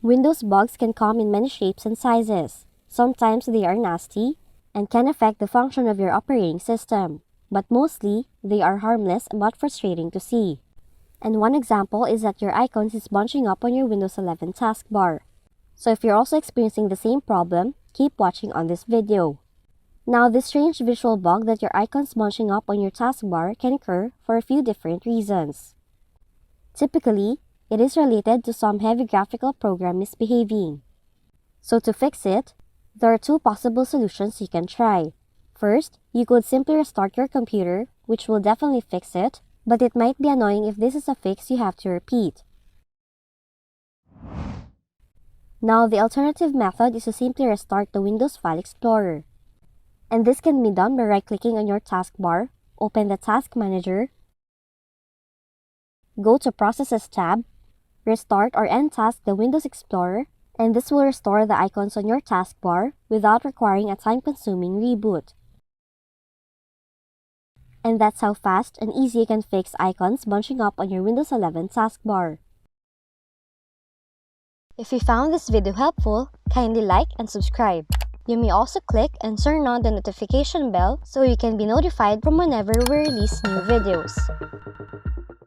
Windows bugs can come in many shapes and sizes. Sometimes they are nasty and can affect the function of your operating system, but mostly they are harmless but frustrating to see. And one example is that your icons is bunching up on your Windows 11 taskbar. So if you're also experiencing the same problem, keep watching on this video. Now, this strange visual bug that your icons bunching up on your taskbar can occur for a few different reasons. Typically, it is related to some heavy graphical program misbehaving. So to fix it, there are two possible solutions you can try. First, you could simply restart your computer, which will definitely fix it, but it might be annoying if this is a fix you have to repeat. Now, the alternative method is to simply restart the Windows File Explorer. And this can be done by right-clicking on your taskbar, open the Task Manager, go to Processes tab, restart or end task the Windows Explorer, and this will restore the icons on your taskbar without requiring a time-consuming reboot. And that's how fast and easy you can fix icons bunching up on your Windows 11 taskbar. If you found this video helpful, kindly like and subscribe. You may also click and turn on the notification bell so you can be notified from whenever we release new videos.